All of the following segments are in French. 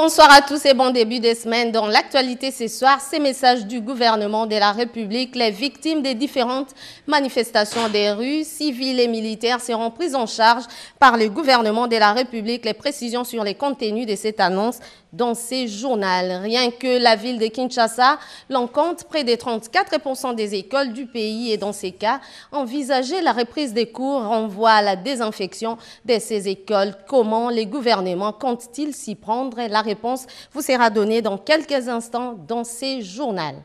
Bonsoir à tous et bon début de semaine. Dans l'actualité ce soir, ces messages du gouvernement de la République, les victimes des différentes manifestations des rues, civiles et militaires seront prises en charge par le gouvernement de la République. Les précisions sur les contenus de cette annonce dans ces journaux. Rien que la ville de Kinshasa l'en compte près de 34% des écoles du pays et dans ces cas, envisager la reprise des cours renvoie à la désinfection de ces écoles. Comment les gouvernements comptent-ils s'y prendre? La réponse vous sera donnée dans quelques instants dans ces journaux.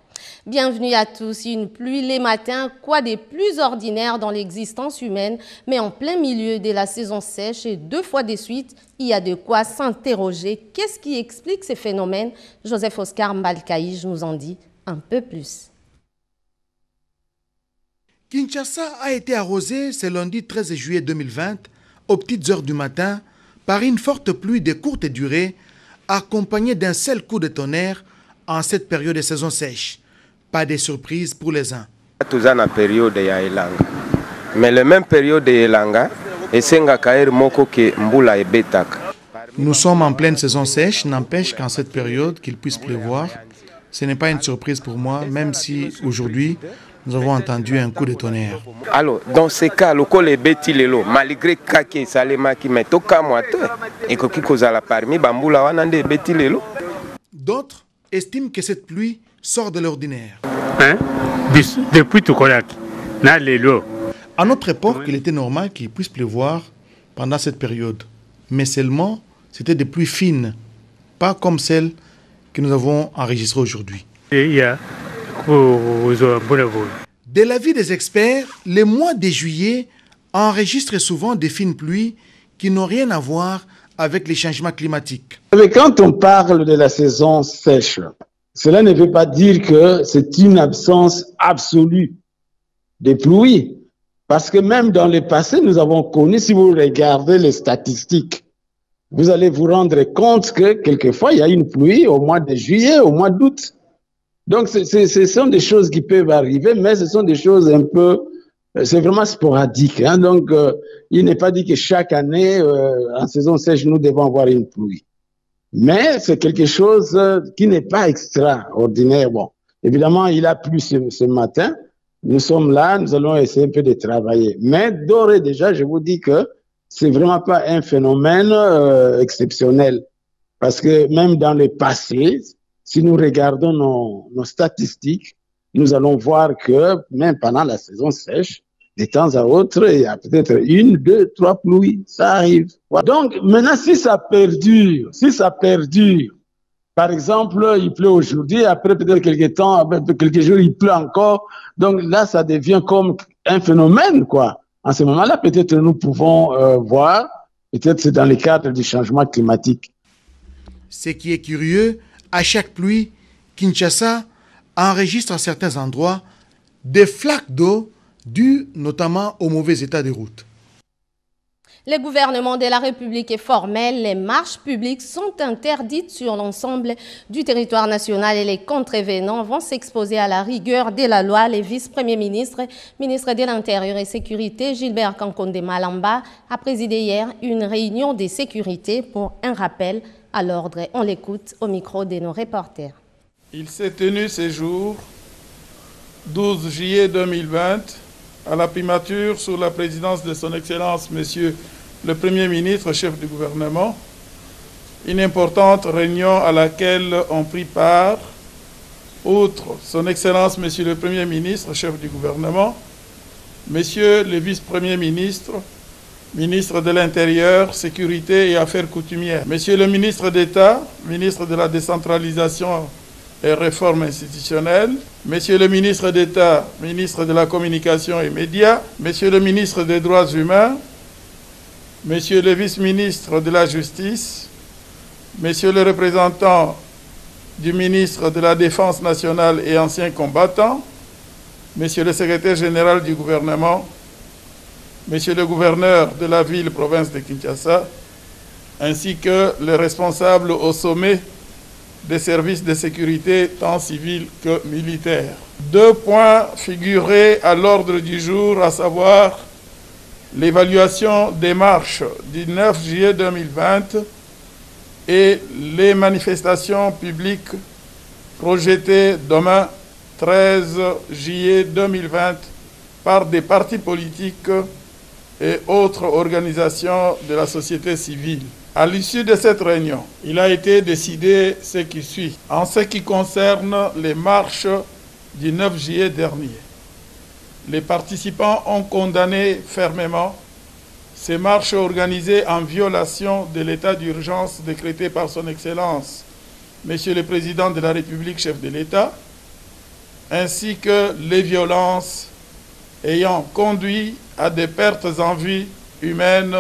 Bienvenue à tous. Une pluie les matins, quoi de plus ordinaire dans l'existence humaine, mais en plein milieu de la saison sèche et 2 fois de suite, il y a de quoi s'interroger. Qu'est-ce qui explique ces phénomènes? Joseph Oscar Mbalkaïj nous en dit un peu plus. Kinshasa a été arrosé ce lundi 13 juillet 2020, aux petites heures du matin, par une forte pluie de courte durée, accompagnée d'un seul coup de tonnerre en cette période de saison sèche. Pas de surprise pour les uns. Tous en période ya elanga. Mais la même période de elanga, esenga kaer moko ke mbula ebetaka. Nous sommes en pleine saison sèche, n'empêche qu'en cette période qu'il puisse pleuvoir. Ce n'est pas une surprise pour moi, même si aujourd'hui nous avons entendu un coup de tonnerre. Alors, dans ce cas, le col est bêti lelo, malgré kaki salema qui met au kamoato, et que kozala parmi bambula wanande bêti lelo. D'autres estiment que cette pluie sort de l'ordinaire. Depuis tout connaître, na lelo. À notre époque, il était normal qu'il puisse pleuvoir pendant cette période. Mais seulement, c'était des pluies fines, pas comme celles que nous avons enregistrées aujourd'hui. De l'avis des experts, les mois de juillet enregistrent souvent des fines pluies qui n'ont rien à voir avec les changements climatiques. Mais quand on parle de la saison sèche, cela ne veut pas dire que c'est une absence absolue de pluie. Parce que même dans le passé, nous avons connu, si vous regardez les statistiques, vous allez vous rendre compte que quelquefois, il y a une pluie au mois de juillet, au mois d'août. Donc, ce sont des choses qui peuvent arriver, mais ce sont des choses un peu, c'est vraiment sporadique. Hein? Donc, il n'est pas dit que chaque année, en saison sèche, nous devons avoir une pluie. Mais c'est quelque chose qui n'est pas extraordinaire. Bon, évidemment, il a plu ce matin. Nous sommes là, nous allons essayer un peu de travailler. Mais d'ores et déjà, je vous dis que c'est vraiment pas un phénomène exceptionnel. Parce que même dans le passé, si nous regardons nos statistiques, nous allons voir que même pendant la saison sèche, de temps à autre, il y a peut-être 1, 2, 3 pluies. Ça arrive. Donc, maintenant, si ça perdure, par exemple, il pleut aujourd'hui, après peut-être quelques temps, après quelques jours, il pleut encore. Donc là, ça devient comme un phénomène, quoi. En ce moment-là, peut-être nous pouvons voir, peut-être c'est dans le cadre du changement climatique. Ce qui est curieux, à chaque pluie, Kinshasa enregistre à certains endroits des flaques d'eau dues notamment au mauvais état des routes. Le gouvernement de la République est formel. Les marches publiques sont interdites sur l'ensemble du territoire national et les contrevenants vont s'exposer à la rigueur de la loi. Le vice-premier ministre, ministre de l'Intérieur et Sécurité, Gilbert Kankonde Malamba, a présidé hier une réunion de sécurité pour un rappel à l'ordre. On l'écoute au micro de nos reporters. Il s'est tenu ce jour, 12 juillet 2020, à la primature sous la présidence de son Excellence, Monsieur le Premier ministre, chef du gouvernement, une importante réunion à laquelle ont pris part, outre son Excellence, Monsieur le Premier ministre, chef du gouvernement, Monsieur le Vice-premier ministre, ministre de l'Intérieur, Sécurité et Affaires coutumières, Monsieur le ministre d'État, ministre de la Décentralisation et Réforme institutionnelle, Monsieur le ministre d'État, ministre de la Communication et Médias, Monsieur le ministre des Droits humains, Monsieur le vice-ministre de la Justice, Monsieur le représentant du ministre de la Défense nationale et ancien combattant, Monsieur le secrétaire général du gouvernement, Monsieur le gouverneur de la ville-province de Kinshasa, ainsi que les responsables au sommet des services de sécurité tant civils que militaires. 2 points figuraient à l'ordre du jour, à savoir l'évaluation des marches du 9 juillet 2020 et les manifestations publiques projetées demain 13 juillet 2020 par des partis politiques et autres organisations de la société civile. À l'issue de cette réunion, il a été décidé ce qui suit. En ce qui concerne les marches du 9 juillet dernier, les participants ont condamné fermement ces marches organisées en violation de l'état d'urgence décrété par son Excellence, Monsieur le Président de la République, chef de l'État, ainsi que les violences ayant conduit à des pertes en vie humaines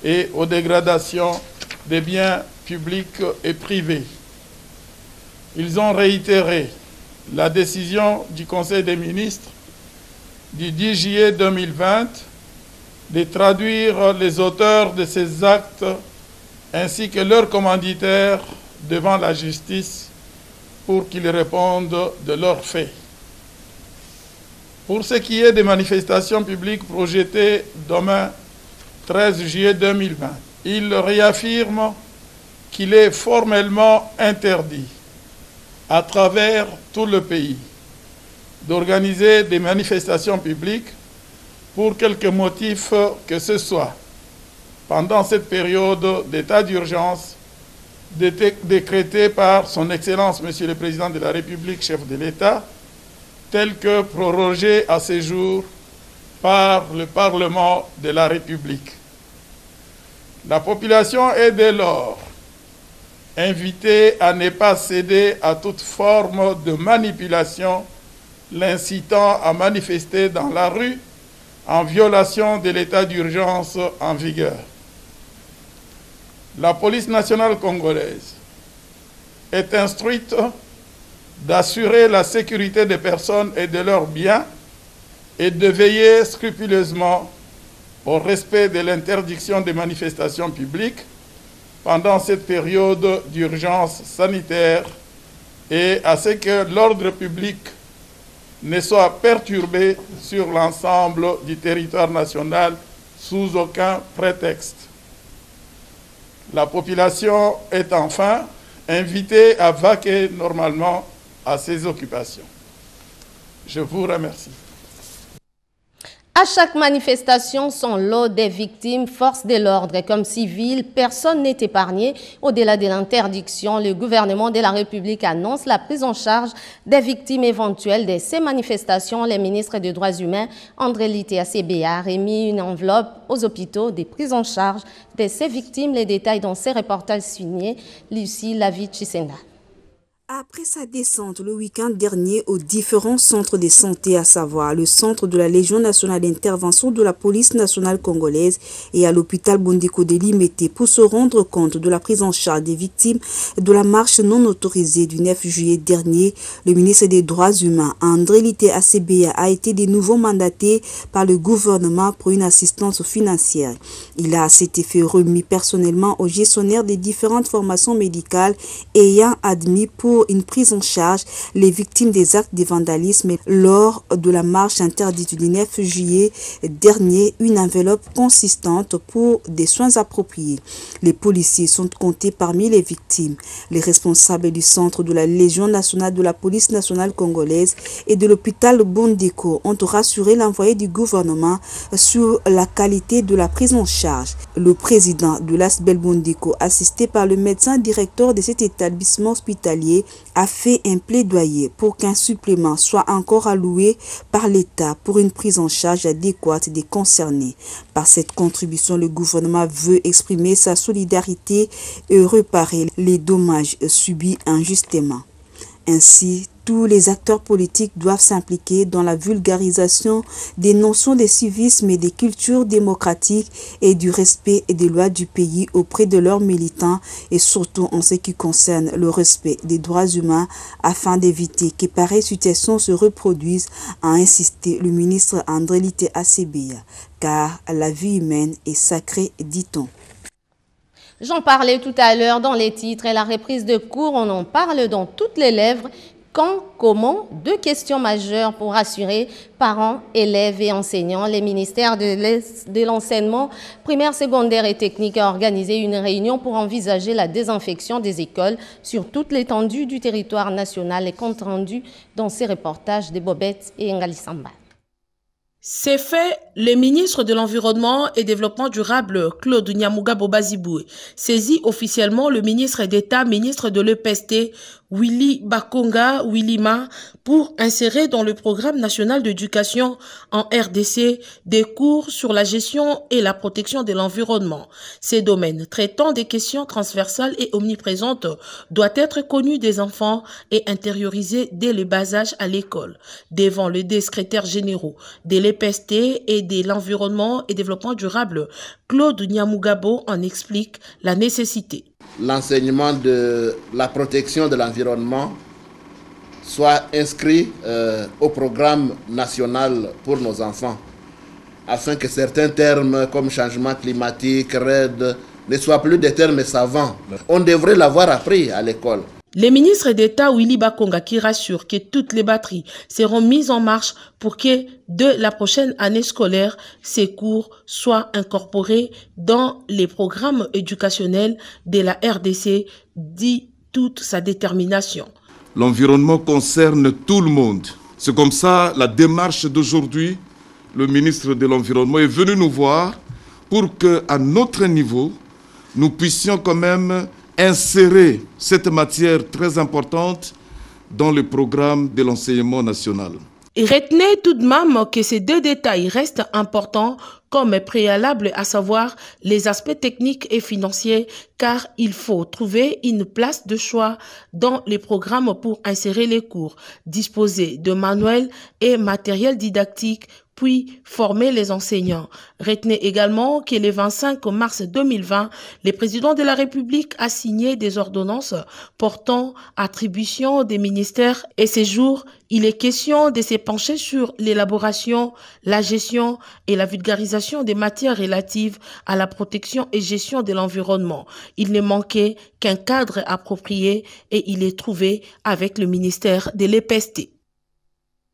et aux dégradations des biens publics et privés. Ils ont réitéré la décision du Conseil des ministres du 10 juillet 2020 de traduire les auteurs de ces actes ainsi que leurs commanditaires devant la justice pour qu'ils répondent de leurs faits. Pour ce qui est des manifestations publiques projetées demain 13 juillet 2020, il réaffirme qu'il est formellement interdit à travers tout le pays d'organiser des manifestations publiques pour quelque motif que ce soit pendant cette période d'état d'urgence décrété par son Excellence, Monsieur le Président de la République, chef de l'État, tel que prorogé à ce jour par le Parlement de la République. La population est dès lors invitée à ne pas céder à toute forme de manipulation l'incitant à manifester dans la rue en violation de l'état d'urgence en vigueur. La police nationale congolaise est instruite d'assurer la sécurité des personnes et de leurs biens et de veiller scrupuleusement au respect de l'interdiction des manifestations publiques pendant cette période d'urgence sanitaire et à ce que l'ordre public ne soit perturbé sur l'ensemble du territoire national sous aucun prétexte. La population est enfin invitée à vaquer normalement à ses occupations. Je vous remercie. À chaque manifestation, son lot des victimes, forces de l'ordre comme civils, personne n'est épargné. Au-delà de l'interdiction, le gouvernement de la République annonce la prise en charge des victimes éventuelles de ces manifestations. Le ministre des Droits humains, André Litté a remis une enveloppe aux hôpitaux des prises en charge de ces victimes. Les détails dans ces reportages signés Lucie Lavie-Chisenda. Après sa descente le week-end dernier aux différents centres de santé, à savoir le centre de la Légion nationale d'intervention de la police nationale congolaise et à l'hôpital Bondeko de Limete pour se rendre compte de la prise en charge des victimes de la marche non autorisée du 9 juillet dernier, le ministre des Droits humains, André Litté a été de nouveau mandaté par le gouvernement pour une assistance financière. Il a à cet effet remis personnellement aux gestionnaires des différentes formations médicales ayant admis pour une prise en charge les victimes des actes de vandalisme lors de la marche interdite du 9 juillet dernier une enveloppe consistante pour des soins appropriés. Les policiers sont comptés parmi les victimes. Les responsables du centre de la Légion nationale de la police nationale congolaise et de l'hôpital Bondeko ont rassuré l'envoyé du gouvernement sur la qualité de la prise en charge. Le président de l'ASBEL Bondeko, assisté par le médecin directeur de cet établissement hospitalier, a fait un plaidoyer pour qu'un supplément soit encore alloué par l'État pour une prise en charge adéquate des concernés. Par cette contribution, le gouvernement veut exprimer sa solidarité et réparer les dommages subis injustement. Ainsi, tous les acteurs politiques doivent s'impliquer dans la vulgarisation des notions de civisme et des cultures démocratiques et du respect des lois du pays auprès de leurs militants et surtout en ce qui concerne le respect des droits humains afin d'éviter que pareilles situations se reproduisent, a insisté le ministre André Litté car la vie humaine est sacrée, dit-on. J'en parlais tout à l'heure dans les titres et la reprise de cours, on en parle dans toutes les lèvres. Quand, comment? Deux questions majeures pour rassurer parents, élèves et enseignants. Les ministères de l'enseignement primaire, secondaire et technique a organisé une réunion pour envisager la désinfection des écoles sur toute l'étendue du territoire national et compte rendu dans ces reportages de Bobette et Ngali Samba. C'est fait, le ministre de l'Environnement et Développement durable, Claude Nyamugabo Baziboué, saisit officiellement le ministre d'État, ministre de l'EPST, Willy Bakonga Willima, pour insérer dans le programme national d'éducation en RDC des cours sur la gestion et la protection de l'environnement. Ces domaines traitant des questions transversales et omniprésentes doivent être connus des enfants et intériorisés dès le bas âge à l'école. Devant le secrétaire généraux de l'EPST et de l'Environnement et Développement durable, Claude Nyamugabo en explique la nécessité. L'enseignement de la protection de l'environnement soit inscrit au programme national pour nos enfants, afin que certains termes comme changement climatique, RED, ne soient plus des termes savants. On devrait l'avoir appris à l'école. Le ministre d'État Willy Bakonga qui rassure que toutes les batteries seront mises en marche pour que de la prochaine année scolaire, ces cours soient incorporés dans les programmes éducationnels de la RDC, dit toute sa détermination. L'environnement concerne tout le monde. C'est comme ça la démarche d'aujourd'hui. Le ministre de l'Environnement est venu nous voir pour qu'à notre niveau, nous puissions quand même insérer cette matière très importante dans le programme de l'enseignement national. Et retenez tout de même que ces deux détails restent importants comme préalable, à savoir les aspects techniques et financiers, car il faut trouver une place de choix dans les programmes pour insérer les cours, disposer de manuels et matériel didactique, puis former les enseignants. Retenez également que le 25 mars 2020, le président de la République a signé des ordonnances portant attribution des ministères et ces jours, il est question de se pencher sur l'élaboration, la gestion et la vulgarisation des matières relatives à la protection et gestion de l'environnement. Il ne manquait qu'un cadre approprié et il est trouvé avec le ministère de l'EPST.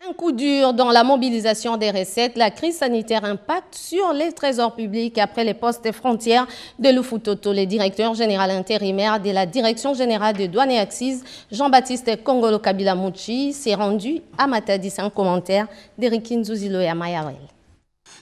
Un coup dur dans la mobilisation des recettes, la crise sanitaire impacte sur les trésors publics après les postes frontières de Lufutoto. Le directeur général intérimaire de la Direction générale des douanes et accises, Jean-Baptiste Kongolo Kabila Mouchi, s'est rendu à Matadi. C'est un commentaire d'Eric Nzuzilo et Amayawel.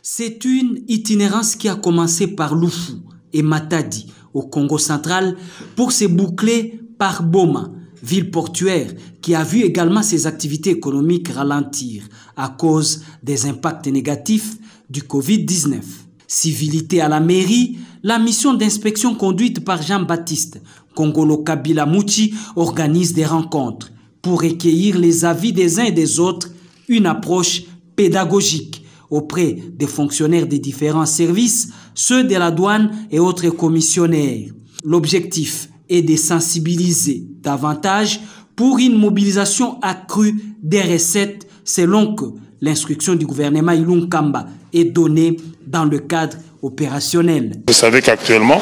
C'est une itinérance qui a commencé par Lufu et Matadi au Congo central pour se boucler par Boma, ville portuaire qui a vu également ses activités économiques ralentir à cause des impacts négatifs du Covid-19. Civilité à la mairie, la mission d'inspection conduite par Jean-Baptiste Kongolo Kabila Mouchi organise des rencontres pour recueillir les avis des uns et des autres, une approche pédagogique auprès des fonctionnaires des différents services, ceux de la douane et autres commissionnaires. L'objectif et de sensibiliser davantage pour une mobilisation accrue des recettes selon que l'instruction du gouvernement Ilunga Kamba est donnée dans le cadre opérationnel. Vous savez qu'actuellement,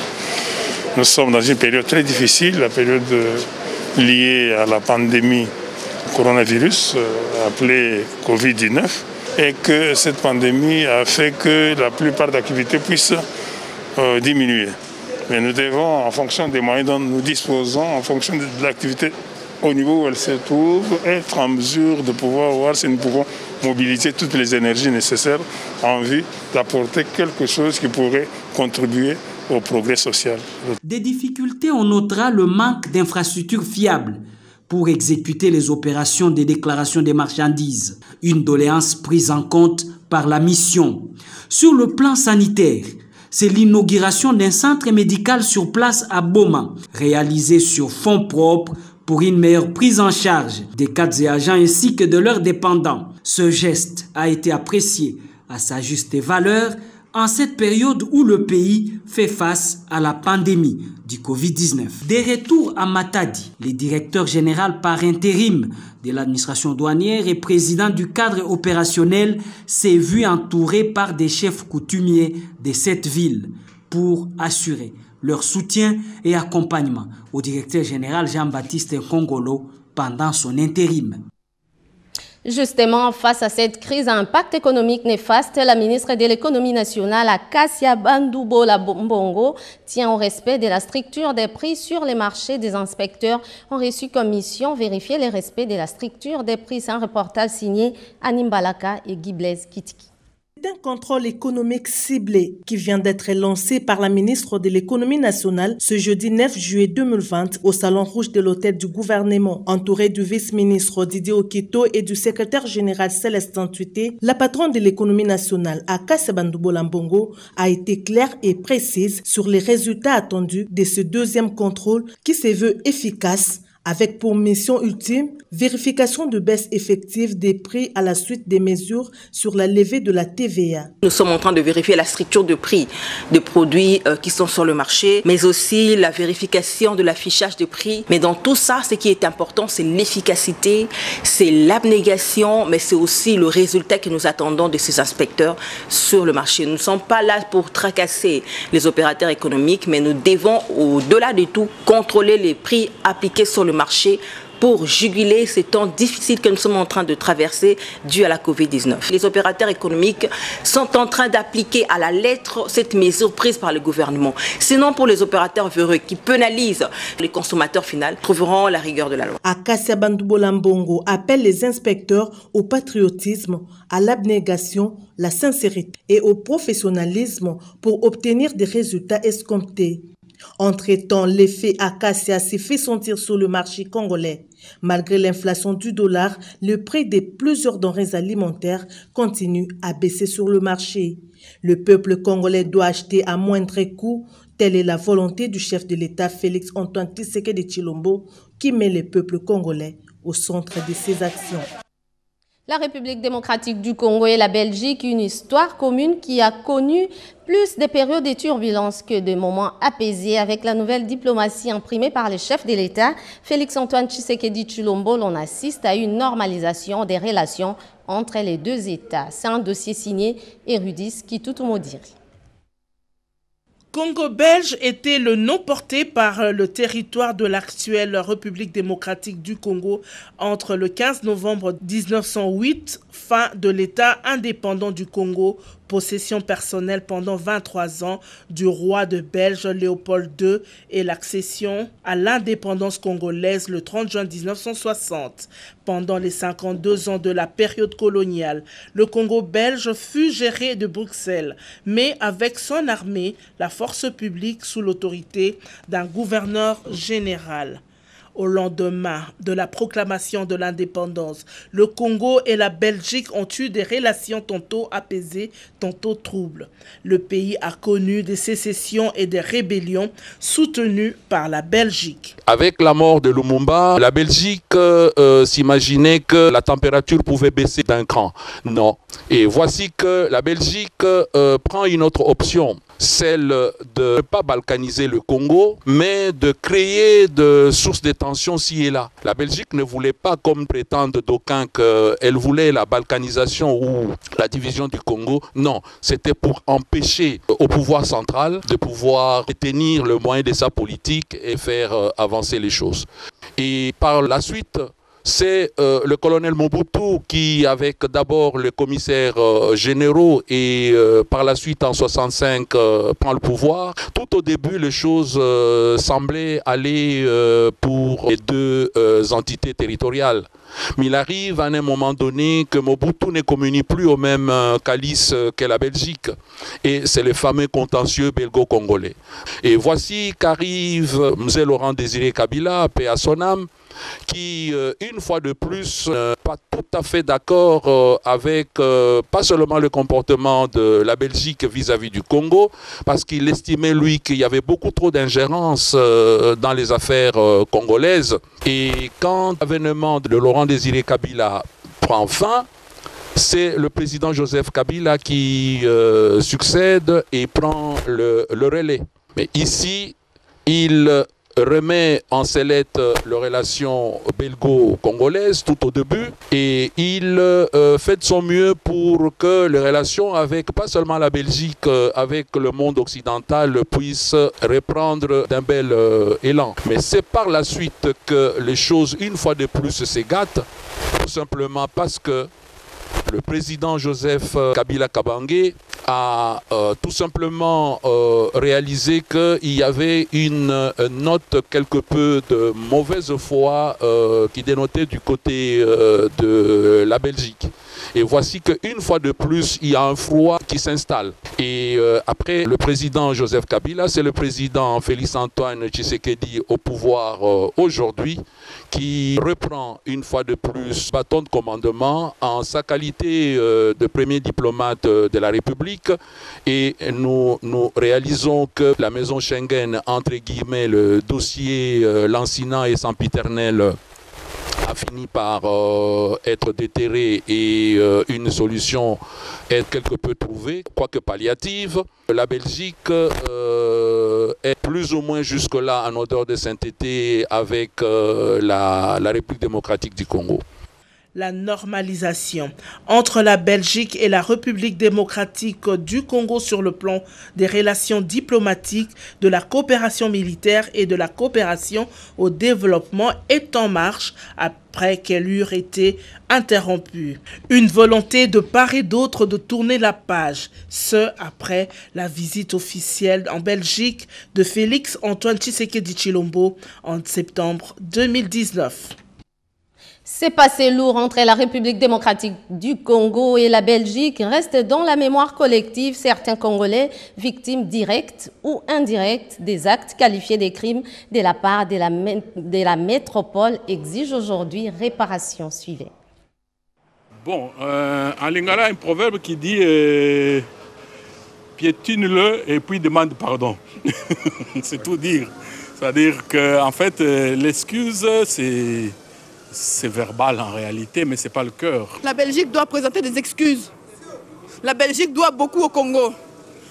nous sommes dans une période très difficile, la période liée à la pandémie coronavirus, appelée Covid-19, et que cette pandémie a fait que la plupart des activités puissent diminuer. Mais nous devons, en fonction des moyens dont nous disposons, en fonction de l'activité au niveau où elle se trouve, être en mesure de pouvoir voir si nous pouvons mobiliser toutes les énergies nécessaires en vue d'apporter quelque chose qui pourrait contribuer au progrès social. Des difficultés, on notera le manque d'infrastructures fiables pour exécuter les opérations de déclaration des marchandises, une doléance prise en compte par la mission. Sur le plan sanitaire, c'est l'inauguration d'un centre médical sur place à Boma, réalisé sur fonds propres pour une meilleure prise en charge des cadres et agents ainsi que de leurs dépendants. Ce geste a été apprécié à sa juste valeur en cette période où le pays fait face à la pandémie du Covid-19. Des retours à Matadi, le directeur général par intérim de l'administration douanière et président du cadre opérationnel s'est vu entouré par des chefs coutumiers de cette ville pour assurer leur soutien et accompagnement au directeur général Jean-Baptiste Kongolo pendant son intérim. Justement, face à cette crise à impact économique néfaste, la ministre de l'économie nationale, Acacia Bandoubola Mbongo, tient au respect de la structure des prix sur les marchés. Des inspecteurs ont reçu comme mission vérifier le respect de la structure des prix. C'est un reportage signé Anim Balaka et Guy Blaise Kitiki. C'est un contrôle économique ciblé qui vient d'être lancé par la ministre de l'économie nationale ce jeudi 9 juillet 2020 au Salon Rouge de l'hôtel du gouvernement. Entouré du vice-ministre Didier Okito et du secrétaire général Célestin Tuité, la patronne de l'économie nationale, Acacia Bandoubola Mbongo, a été claire et précise sur les résultats attendus de ce deuxième contrôle qui se veut efficace, avec pour mission ultime vérification de baisse effective des prix à la suite des mesures sur la levée de la TVA. Nous sommes en train de vérifier la structure de prix des produits qui sont sur le marché, mais aussi la vérification de l'affichage de prix. Mais dans tout ça, ce qui est important, c'est l'efficacité, c'est l'abnégation, mais c'est aussi le résultat que nous attendons de ces inspecteurs sur le marché. Nous ne sommes pas là pour tracasser les opérateurs économiques, mais nous devons, au-delà de tout, contrôler les prix appliqués sur le marché pour juguler ces temps difficiles que nous sommes en train de traverser dû à la Covid-19. Les opérateurs économiques sont en train d'appliquer à la lettre cette mesure prise par le gouvernement. Sinon, pour les opérateurs véreux qui pénalisent les consommateurs finaux, trouveront la rigueur de la loi. Acacia Bandoubola Mbongo appelle les inspecteurs au patriotisme, à l'abnégation, la sincérité et au professionnalisme pour obtenir des résultats escomptés. Entre-temps, l'effet Acacia s'est fait sentir sur le marché congolais. Malgré l'inflation du dollar, le prix de plusieurs denrées alimentaires continue à baisser sur le marché. Le peuple congolais doit acheter à moindre coût. Telle est la volonté du chef de l'État Félix Antoine Tshisekedi Tshilombo, qui met le peuple congolais au centre de ses actions. La République démocratique du Congo et la Belgique, une histoire commune qui a connu plus de périodes de turbulences que de moments apaisés. Avec la nouvelle diplomatie imprimée par le chef de l'État, Félix-Antoine Tshisekedi Tshilombo, l'on assiste à une normalisation des relations entre les deux États. C'est un dossier signé Érudis Kitoutoumodiri. Congo-Belge était le nom porté par le territoire de l'actuelle République démocratique du Congo entre le 15 novembre 1908, fin de l'État indépendant du Congo, possession personnelle pendant 23 ans du roi de Belge Léopold II et l'accession à l'indépendance congolaise le 30 juin 1960. Pendant les 52 ans de la période coloniale, le Congo belge fut géré de Bruxelles, mais avec son armée, la force publique sous l'autorité d'un gouverneur général. Au lendemain de la proclamation de l'indépendance, le Congo et la Belgique ont eu des relations tantôt apaisées, tantôt troubles. Le pays a connu des sécessions et des rébellions soutenues par la Belgique. Avec la mort de Lumumba, la Belgique s'imaginait que la température pouvait baisser d'un cran. Non. Et voici que la Belgique prend une autre option, celle de ne pas balkaniser le Congo, mais de créer de sources de tension ci et là. La Belgique ne voulait pas, comme prétendent d'aucuns, qu'elle voulait la balkanisation ou la division du Congo. Non, c'était pour empêcher au pouvoir central de pouvoir détenir le moyen de sa politique et faire avancer les choses. Et par la suite, c'est le colonel Mobutu qui, avec d'abord le commissaire généraux et par la suite en 65 prend le pouvoir. Tout au début, les choses semblaient aller pour les deux entités territoriales. Mais il arrive à un moment donné que Mobutu ne communie plus au même calice que la Belgique. Et c'est le fameux contentieux belgo-congolais. Et voici qu'arrive M. Laurent Désiré Kabila, paix à son âme, qui, une fois de plus, n'est pas tout à fait d'accord avec pas seulement le comportement de la Belgique vis-à-vis du Congo, parce qu'il estimait, lui, qu'il y avait beaucoup trop d'ingérence dans les affaires congolaises. Et quand l'avènement de Laurent Désiré Kabila prend fin, c'est le président Joseph Kabila qui succède et prend le relais. Mais ici, il remet en sellette les relations belgo-congolaises tout au début et il fait de son mieux pour que les relations avec, pas seulement la Belgique, avec le monde occidental puissent reprendre d'un bel élan. Mais c'est par la suite que les choses, une fois de plus, s'égattent, tout simplement parce que le président Joseph Kabila Kabange a tout simplement réalisé qu'il y avait une note quelque peu de mauvaise foi qui dénotait du côté de la Belgique. Et voici qu'une fois de plus, il y a un froid qui s'installe. Et après le président Joseph Kabila, c'est le président Félix-Antoine Tshisekedi au pouvoir aujourd'hui qui reprend une fois de plus bâton de commandement en sa qualité de premier diplomate de la République. Et nous réalisons que la maison Schengen, entre guillemets, le dossier lancinant et sempiternel, a fini par être déterré et une solution est quelque peu trouvée, quoique palliative. La Belgique est plus ou moins jusque-là en odeur de sainteté avec la République démocratique du Congo. La normalisation entre la Belgique et la République démocratique du Congo sur le plan des relations diplomatiques, de la coopération militaire et de la coopération au développement est en marche après qu'elle eut été interrompue. Une volonté de part et d'autre de tourner la page, ce après la visite officielle en Belgique de Félix-Antoine Tshisekedi Tshilombo en septembre 2019. Ces passés lourds entre la République démocratique du Congo et la Belgique restent dans la mémoire collective. Certains Congolais, victimes directes ou indirectes des actes qualifiés de crimes de la part de la métropole, exigent aujourd'hui réparation. Suivez. Bon, en lingala, un proverbe qui dit piétine-le et puis demande pardon. C'est tout dire. C'est-à-dire qu'en fait, l'excuse, c'est verbal en réalité, mais ce n'est pas le cœur. La Belgique doit présenter des excuses. La Belgique doit beaucoup au Congo.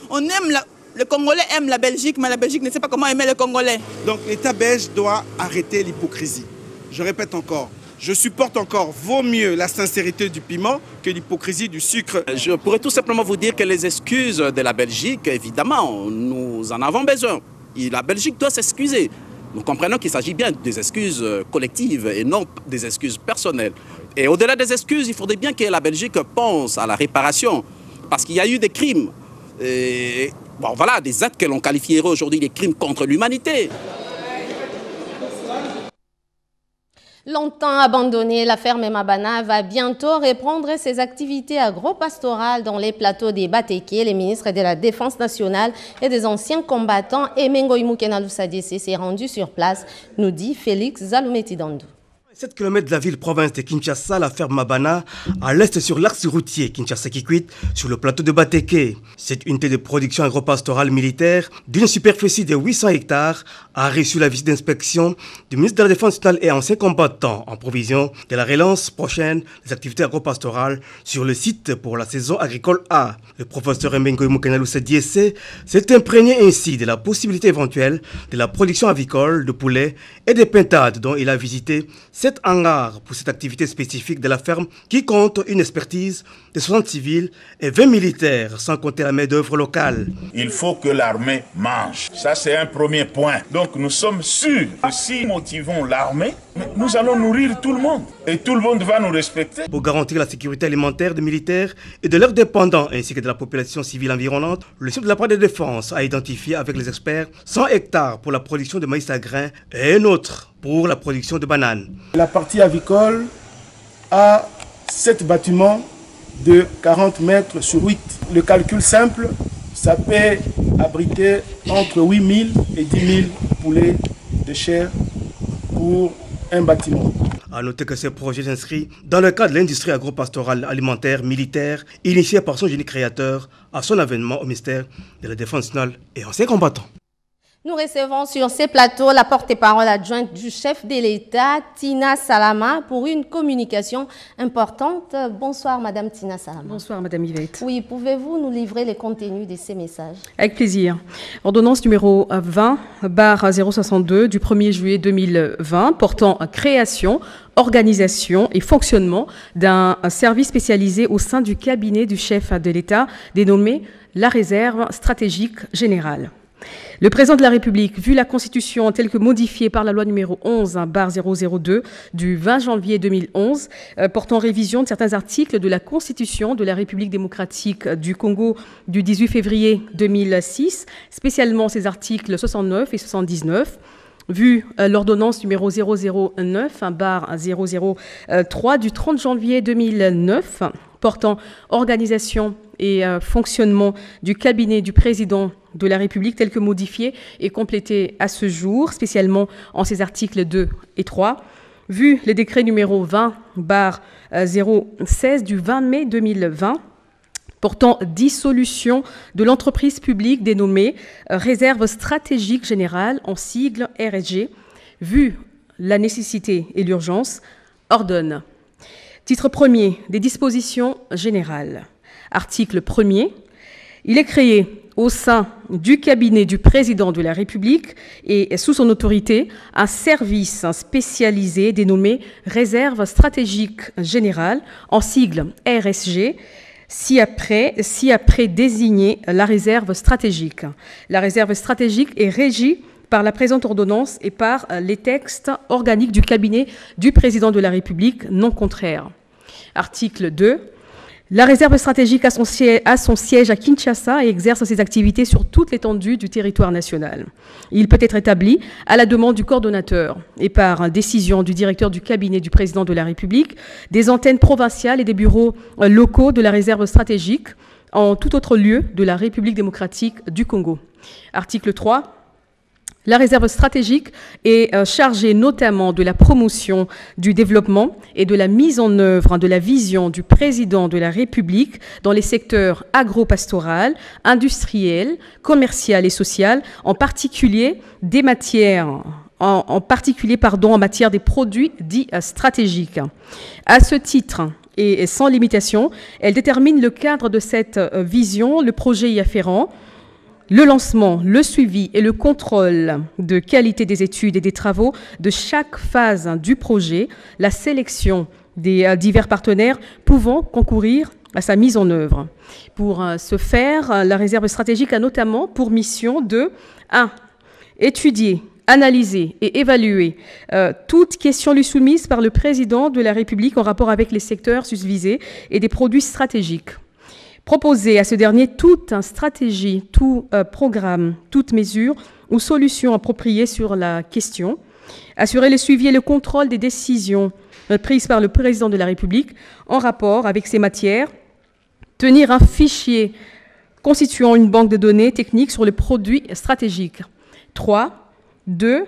Le Congolais aime la Belgique, mais la Belgique ne sait pas comment aimer le Congolais. Donc l'État belge doit arrêter l'hypocrisie. Je répète encore, je supporte encore, vaut mieux la sincérité du piment que l'hypocrisie du sucre. Je pourrais tout simplement vous dire que les excuses de la Belgique, évidemment, nous en avons besoin. Et la Belgique doit s'excuser. Nous comprenons qu'il s'agit bien des excuses collectives et non des excuses personnelles. Et au-delà des excuses, il faudrait bien que la Belgique pense à la réparation. Parce qu'il y a eu des crimes. Et, bon, voilà, des actes que l'on qualifierait aujourd'hui des crimes contre l'humanité. Longtemps abandonnée, la ferme Mabana va bientôt reprendre ses activités agro-pastorales dans les plateaux des Batéké. Les ministres de la Défense nationale et des anciens combattants Emengo Imoukenalu Sadissé s'est rendu sur place, nous dit Félix Zaloumeti Dandou. 7 km de la ville-province de Kinshasa, la ferme Mabana, à l'est sur l'axe routier Kinshasa-Kikwit, sur le plateau de Batéké. Cette unité de production agro-pastorale militaire d'une superficie de 800 hectares a reçu la visite d'inspection du ministre de la Défense nationale et anciens combattants en provision de la relance prochaine des activités agro-pastorales sur le site pour la saison agricole A. Le professeur Emengo Imoukenalu Sadissé s'est imprégné ainsi de la possibilité éventuelle de la production avicole de poulets et de pintades dont il a visité 7 hangars pour cette activité spécifique de la ferme qui compte une expertise de 60 civils et 20 militaires, sans compter la main-d'œuvre locale. Il faut que l'armée mange. Ça, c'est un premier point. Donc, nous sommes sûrs que si nous motivons l'armée, nous allons nourrir tout le monde. Et tout le monde va nous respecter. Pour garantir la sécurité alimentaire des militaires et de leurs dépendants, ainsi que de la population civile environnante, le chef de la part de défense a identifié avec les experts 100 hectares pour la production de maïs à grains et un autre pour la production de bananes. La partie avicole a 7 bâtiments de 40 mètres sur 8. Le calcul simple, ça peut abriter entre 8 000 et 10 000 poulets de chair pour un bâtiment. A noter que ce projet s'inscrit dans le cadre de l'industrie agro-pastorale alimentaire militaire initiée par son génie créateur à son avènement au ministère de la Défense nationale et anciens combattants. Nous recevons sur ces plateaux la porte-parole adjointe du chef de l'État, Tina Salama, pour une communication importante. Bonsoir, Madame Tina Salama. Bonsoir, Madame Yvette. Oui, pouvez-vous nous livrer les contenus de ces messages? Avec plaisir. Ordonnance numéro 20/062 du 1er juillet 2020 portant création, organisation et fonctionnement d'un service spécialisé au sein du cabinet du chef de l'État dénommé la Réserve stratégique générale. Le président de la République, vu la Constitution telle que modifiée par la loi numéro 11/002 du 20 janvier 2011, portant révision de certains articles de la Constitution de la République démocratique du Congo du 18 février 2006, spécialement ses articles 69 et 79, vu l'ordonnance numéro 009/003 du 30 janvier 2009, portant organisation et fonctionnement du cabinet du président de la République tel que modifié et complété à ce jour, spécialement en ses articles 2 et 3, vu le décret numéro 20/016 du 20 mai 2020, portant dissolution de l'entreprise publique dénommée Réserve stratégique générale, en sigle RSG, vu la nécessité et l'urgence, ordonne. Titre 1er des dispositions générales. Article 1er. Il est créé au sein du cabinet du président de la République et sous son autorité un service spécialisé dénommé Réserve stratégique générale, en sigle RSG, si après désigné la réserve stratégique. La réserve stratégique est régie par la présente ordonnance et par les textes organiques du cabinet du président de la République, non contraires. Article 2. La réserve stratégique a son siège à Kinshasa et exerce ses activités sur toute l'étendue du territoire national. Il peut être établi à la demande du coordonnateur et par décision du directeur du cabinet du président de la République, des antennes provinciales et des bureaux locaux de la réserve stratégique en tout autre lieu de la République démocratique du Congo. Article 3. La réserve stratégique est chargée notamment de la promotion du développement et de la mise en œuvre de la vision du président de la République dans les secteurs agro-pastoral, industriel, commercial et social, en particulier en matière des produits dits stratégiques. À ce titre, et sans limitation, elle détermine le cadre de cette vision, le projet y afférent, le lancement, le suivi et le contrôle de qualité des études et des travaux de chaque phase du projet, la sélection des divers partenaires pouvant concourir à sa mise en œuvre. Pour ce faire, la réserve stratégique a notamment pour mission de 1. Étudier, analyser et évaluer toute question lui soumise par le président de la République en rapport avec les secteurs susvisés et des produits stratégiques. Proposer à ce dernier toute stratégie, tout programme, toute mesure ou solution appropriée sur la question. Assurer le suivi et le contrôle des décisions prises par le président de la République en rapport avec ces matières. Tenir un fichier constituant une banque de données techniques sur les produits stratégiques. 3. 2.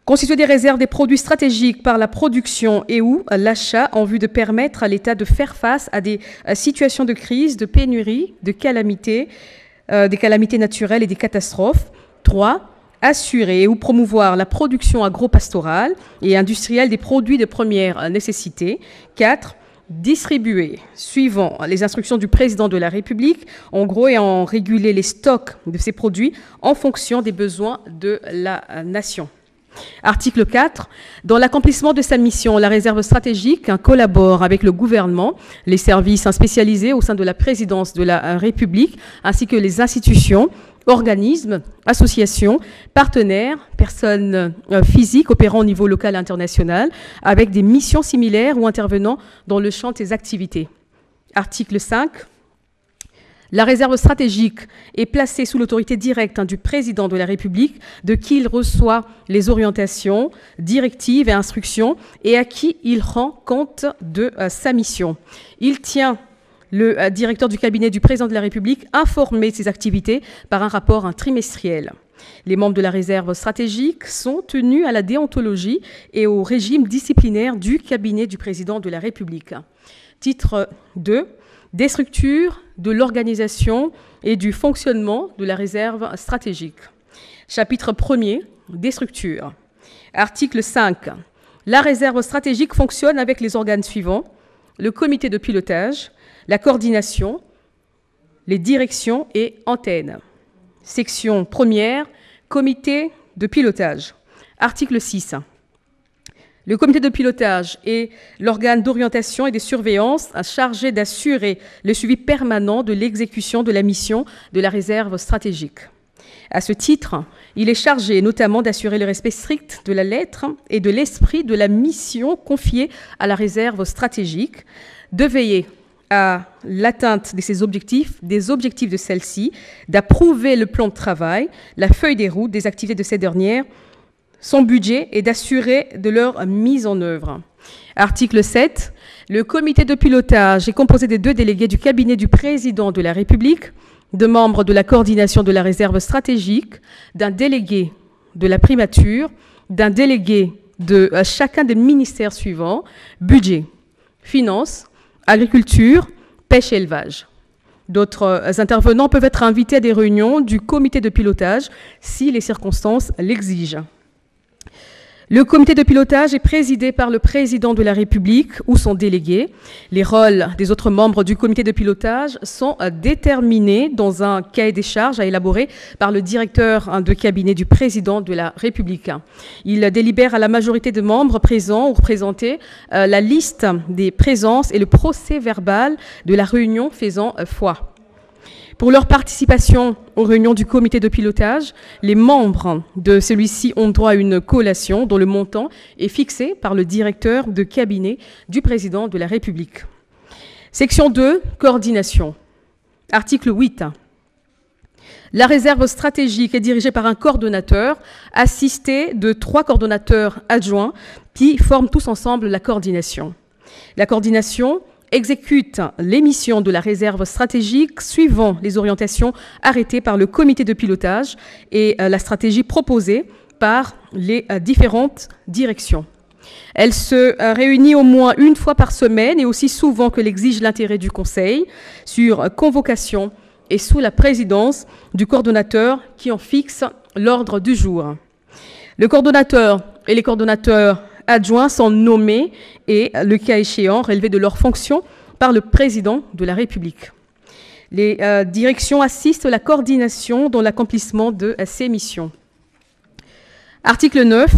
Constituer des réserves des produits stratégiques par la production et ou l'achat en vue de permettre à l'État de faire face à des situations de crise, de pénurie, de calamités, des calamités naturelles et des catastrophes. 3. Assurer ou promouvoir la production agro-pastorale et industrielle des produits de première nécessité. 4. Distribuer, suivant les instructions du président de la République, en gros, et en réguler les stocks de ces produits en fonction des besoins de la nation. Article 4. Dans l'accomplissement de sa mission, la réserve stratégique collabore avec le gouvernement, les services spécialisés au sein de la présidence de la République, ainsi que les institutions, organismes, associations, partenaires, personnes physiques opérant au niveau local et international, avec des missions similaires ou intervenant dans le champ de ses activités. Article 5. La réserve stratégique est placée sous l'autorité directe du président de la République, de qui il reçoit les orientations, directives et instructions, et à qui il rend compte de sa mission. Il tient le directeur du cabinet du président de la République informé de ses activités par un rapport trimestriel. Les membres de la réserve stratégique sont tenus à la déontologie et au régime disciplinaire du cabinet du président de la République. Titre 2. Des structures, de l'organisation et du fonctionnement de la réserve stratégique. Chapitre 1er, des structures. Article 5. La réserve stratégique fonctionne avec les organes suivants: le comité de pilotage, la coordination, les directions et antennes. Section 1er, comité de pilotage. Article 6. Le comité de pilotage est l'organe d'orientation et de surveillance chargé d'assurer le suivi permanent de l'exécution de la mission de la réserve stratégique. À ce titre, il est chargé notamment d'assurer le respect strict de la lettre et de l'esprit de la mission confiée à la réserve stratégique, de veiller à l'atteinte de ses objectifs, des objectifs de celle-ci, d'approuver le plan de travail, la feuille des routes des activités de cette dernière, son budget et d'assurer de leur mise en œuvre. Article 7. Le comité de pilotage est composé des 2 délégués du cabinet du président de la République, de membres de la coordination de la réserve stratégique, d'un délégué de la primature, d'un délégué de chacun des ministères suivants: budget, finances, agriculture, pêche et élevage. D'autres intervenants peuvent être invités à des réunions du comité de pilotage si les circonstances l'exigent. Le comité de pilotage est présidé par le président de la République ou son délégué. Les rôles des autres membres du comité de pilotage sont déterminés dans un cahier des charges à élaborer par le directeur de cabinet du président de la République. Il délibère à la majorité de membres présents ou représentés la liste des présences et le procès-verbal de la réunion faisant foi. Pour leur participation aux réunions du comité de pilotage, les membres de celui-ci ont droit à une collation dont le montant est fixé par le directeur de cabinet du président de la République. Section 2, coordination. Article 8. La réserve stratégique est dirigée par un coordonnateur assisté de 3 coordonnateurs adjoints qui forment tous ensemble la coordination. La coordination exécute les missions de la réserve stratégique suivant les orientations arrêtées par le comité de pilotage et la stratégie proposée par les différentes directions. Elle se réunit au moins une fois par semaine et aussi souvent que l'exige l'intérêt du Conseil, sur convocation et sous la présidence du coordonnateur qui en fixe l'ordre du jour. Le coordonnateur et les coordonnateurs adjoints sont nommés et, le cas échéant, relevés de leurs fonctions par le président de la République. Les directions assistent à la coordination dans l'accomplissement de ces missions. Article 9.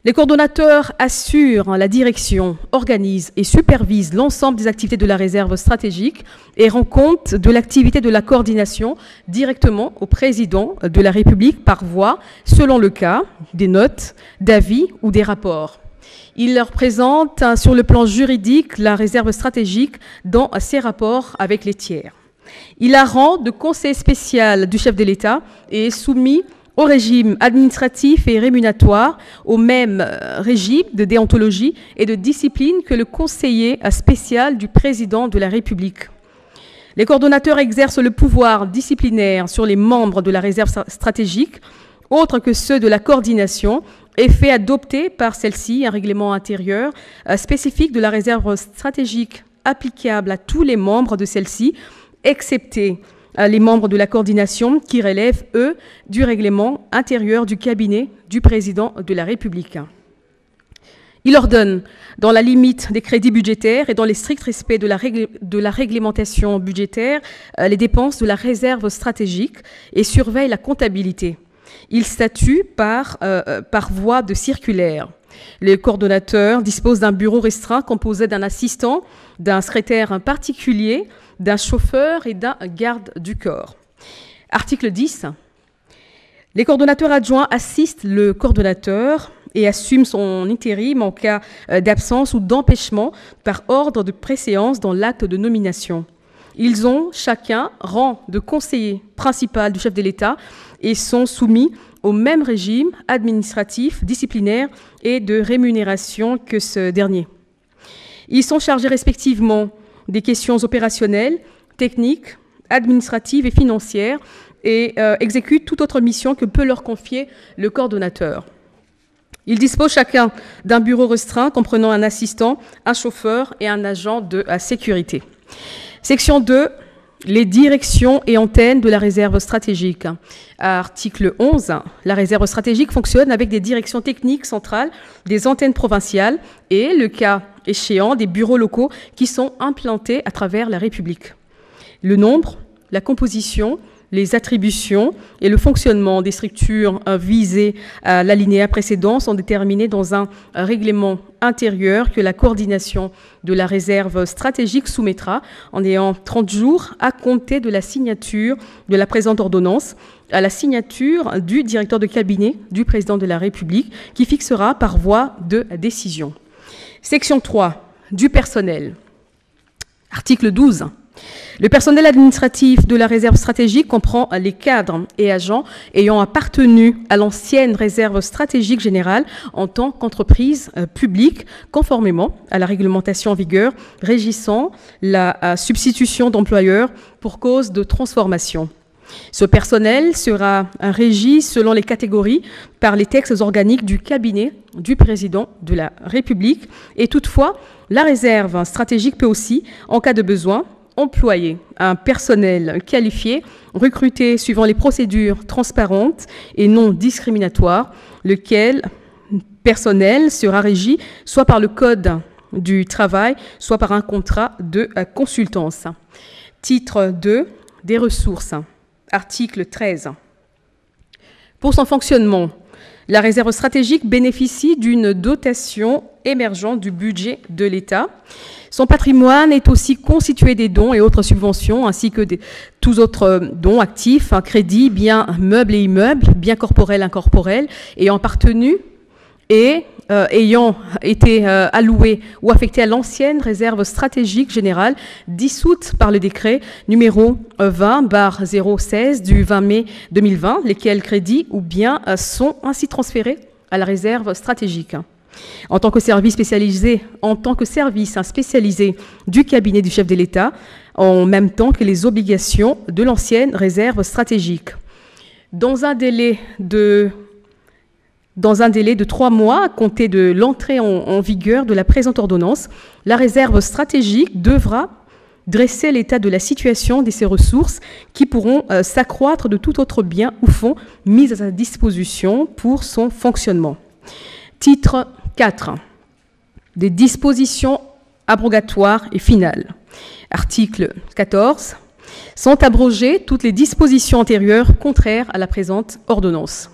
Les coordonnateurs assurent la direction, organisent et supervisent l'ensemble des activités de la réserve stratégique et rendent compte de l'activité de la coordination directement au président de la République par voie, selon le cas, des notes, d'avis ou des rapports. Il leur présente sur le plan juridique la réserve stratégique dans ses rapports avec les tiers. Il la rend de conseiller spécial du chef de l'État et est soumis au régime administratif et rémunératoire, au même régime de déontologie et de discipline que le conseiller spécial du président de la République. Les coordonnateurs exercent le pouvoir disciplinaire sur les membres de la réserve stratégique, autre que ceux de la coordination, et fait adopter par celle-ci un règlement intérieur spécifique de la réserve stratégique applicable à tous les membres de celle-ci, excepté les membres de la coordination qui relèvent, eux, du règlement intérieur du cabinet du président de la République. Il ordonne, dans la limite des crédits budgétaires et dans les stricts respects de la réglementation budgétaire, les dépenses de la réserve stratégique et surveille la comptabilité. Il statue par voie de circulaire. Les coordonnateurs disposent d'un bureau restreint composé d'un assistant, d'un secrétaire particulier, d'un chauffeur et d'un garde du corps. Article 10. Les coordonnateurs adjoints assistent le coordonnateur et assument son intérim en cas d'absence ou d'empêchement par ordre de préséance dans l'acte de nomination. Ils ont chacun rang de conseiller principal du chef de l'État et sont soumis au même régime administratif, disciplinaire et de rémunération que ce dernier. Ils sont chargés respectivement des questions opérationnelles, techniques, administratives et financières et exécutent toute autre mission que peut leur confier le coordonnateur. Ils disposent chacun d'un bureau restreint comprenant un assistant, un chauffeur et un agent de sécurité. Section 2, les directions et antennes de la réserve stratégique. Article 11, la réserve stratégique fonctionne avec des directions techniques centrales, des antennes provinciales et, le cas échéant, des bureaux locaux qui sont implantés à travers la République. Le nombre, la composition, les attributions et le fonctionnement des structures visées à l'alinéa précédent sont déterminés dans un règlement intérieur que la coordination de la réserve stratégique soumettra en ayant 30 jours à compter de la signature de la présente ordonnance à la signature du directeur de cabinet du président de la République qui fixera par voie de décision. Section 3, du personnel. Article 12. Le personnel administratif de la réserve stratégique comprend les cadres et agents ayant appartenu à l'ancienne réserve stratégique générale en tant qu'entreprise publique, conformément à la réglementation en vigueur régissant la substitution d'employeurs pour cause de transformation. Ce personnel sera régi selon les catégories par les textes organiques du cabinet du président de la République et toutefois, la réserve stratégique peut aussi, en cas de besoin, employer un personnel qualifié, recruté suivant les procédures transparentes et non discriminatoires, lequel personnel sera régi soit par le Code du travail, soit par un contrat de consultance. Titre 2, des ressources. Article 13. Pour son fonctionnement, la réserve stratégique bénéficie d'une dotation émergente du budget de l'État. Son patrimoine est aussi constitué des dons et autres subventions, ainsi que tous autres dons actifs, crédits, biens meubles et immeubles, biens corporels, incorporels, ayant appartenu et ayant été alloués ou affectés à l'ancienne réserve stratégique générale dissoute par le décret numéro 20/016 du 20 mai 2020, lesquels crédits ou biens sont ainsi transférés à la réserve stratégique. En tant que service spécialisé du cabinet du chef de l'État, en même temps que les obligations de l'ancienne réserve stratégique. Dans un délai de 3 mois à compter de l'entrée en vigueur de la présente ordonnance, la réserve stratégique devra dresser l'état de la situation de ses ressources qui pourront s'accroître de tout autre bien ou fonds mis à sa disposition pour son fonctionnement. Titre 4. Des dispositions abrogatoires et finales. Article 14. Sont abrogées toutes les dispositions antérieures contraires à la présente ordonnance.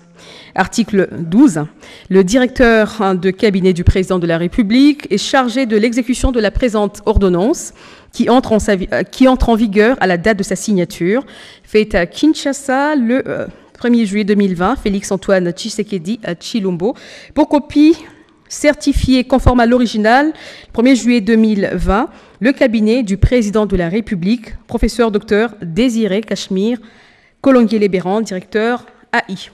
Article 12. Le directeur de cabinet du président de la République est chargé de l'exécution de la présente ordonnance qui entre en vigueur à la date de sa signature, faite à Kinshasa le 1er juillet 2020, Félix-Antoine Tshisekedi Tshilombo, pour copie certifiée conforme à l'original, 1er juillet 2020, le cabinet du président de la République, professeur Dr Désiré Cachemire Kolongué-Lébéran, directeur AI.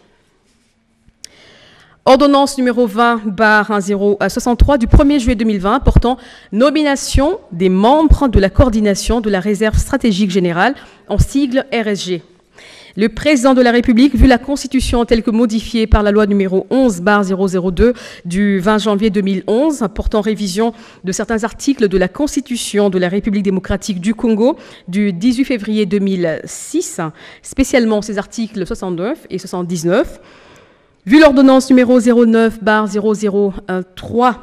Ordonnance numéro 20/1063 du 1er juillet 2020 portant nomination des membres de la coordination de la réserve stratégique générale en sigle RSG. Le président de la République, vu la Constitution telle que modifiée par la loi numéro 11/002 du 20 janvier 2011, portant révision de certains articles de la Constitution de la République démocratique du Congo du 18 février 2006, spécialement ses articles 69 et 79, vu l'ordonnance numéro 09/003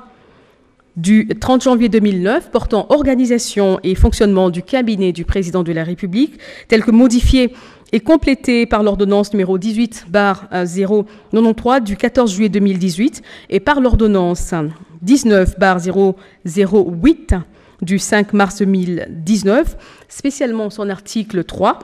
du 30 janvier 2009 portant organisation et fonctionnement du cabinet du président de la République, telle que modifiée et complétée par l'ordonnance numéro 18/093 du 14 juillet 2018 et par l'ordonnance 19/008 du 5 mars 2019, spécialement son article 3,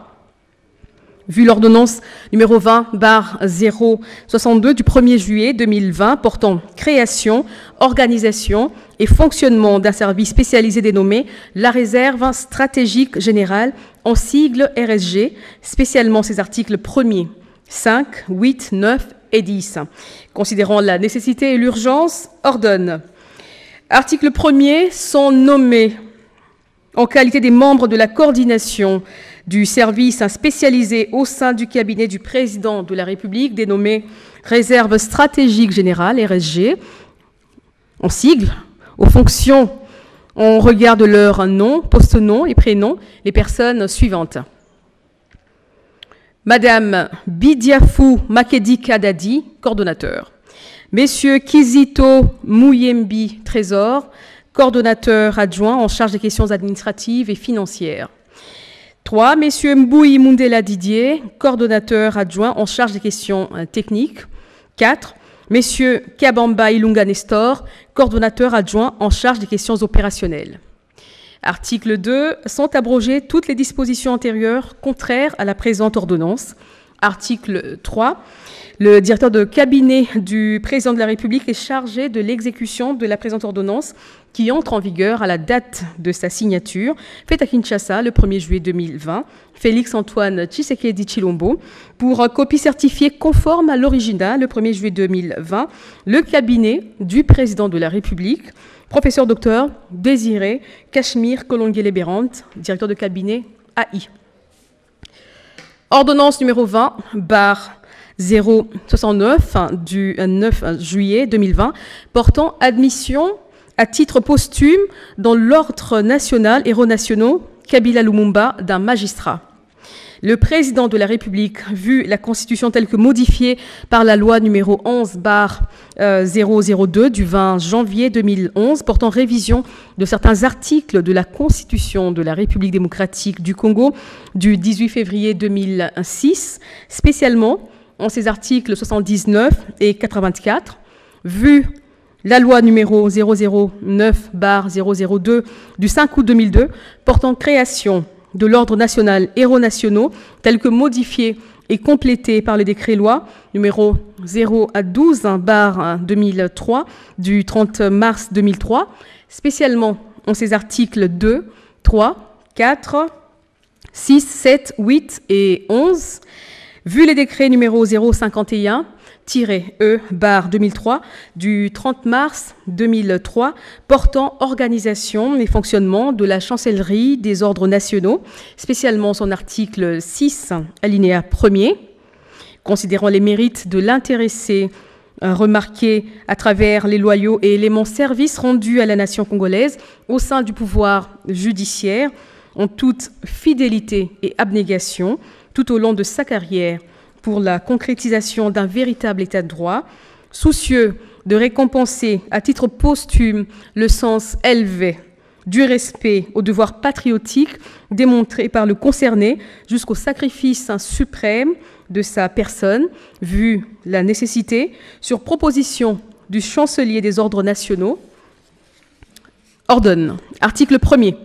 vu l'ordonnance numéro 20/062 du 1er juillet 2020 portant création, organisation et fonctionnement d'un service spécialisé dénommé la Réserve stratégique générale en sigle RSG, spécialement ses articles 1er, 5, 8, 9 et 10. Considérant la nécessité et l'urgence, ordonne. Article 1er, sont nommés en qualité des membres de la coordination du service spécialisé au sein du cabinet du président de la République, dénommé Réserve stratégique générale, RSG, en sigle, aux fonctions en regard de leur nom, post-nom et prénom, les personnes suivantes. Madame Bidiafou Makedi Kadadi, coordonnateur. Messieurs Kizito Mouyembi Trésor, coordonnateur adjoint en charge des questions administratives et financières. 3. Messieurs Mboui Mundela Didier, coordonnateur adjoint en charge des questions techniques. 4. Messieurs Kabamba Ilunga Nestor, coordonnateur adjoint en charge des questions opérationnelles. Article 2. Sont abrogées toutes les dispositions antérieures contraires à la présente ordonnance. Article 3. Le directeur de cabinet du président de la République est chargé de l'exécution de la présente ordonnance qui entre en vigueur à la date de sa signature, faite à Kinshasa le 1er juillet 2020, Félix-Antoine Tshisekedi Tshilombo, pour copie certifiée conforme à l'original le 1er juillet 2020, le cabinet du président de la République, professeur docteur Désiré Cachemire Kolongele-Bérant, directeur de cabinet AI. Ordonnance numéro 20/069 du 9 juillet 2020 portant admission à titre posthume dans l'ordre national héros nationaux Kabila Lumumba d'un magistrat. Le président de la République, vu la Constitution telle que modifiée par la loi numéro 11/002 du 20 janvier 2011 portant révision de certains articles de la Constitution de la République démocratique du Congo du 18 février 2006, spécialement en ses articles 79 et 84, vu la loi numéro 009/002 du 5 août 2002 portant création de l'ordre national héros nationaux tel que modifié et complété par le décret-loi numéro 012/2003 du 30 mars 2003, spécialement en ses articles 2, 3, 4, 6, 7, 8 et 11, vu les décrets numéro 051-E/2003 du 30 mars 2003 portant organisation et fonctionnement de la chancellerie des ordres nationaux, spécialement son article 6, alinéa 1er, considérant les mérites de l'intéressé remarqués à travers les loyaux et éléments services rendus à la nation congolaise au sein du pouvoir judiciaire en toute fidélité et abnégation tout au long de sa carrière pour la concrétisation d'un véritable état de droit, soucieux de récompenser à titre posthume le sens élevé du respect au devoir patriotique démontré par le concerné jusqu'au sacrifice suprême de sa personne, vu la nécessité, sur proposition du chancelier des ordres nationaux, ordonne, article 1er,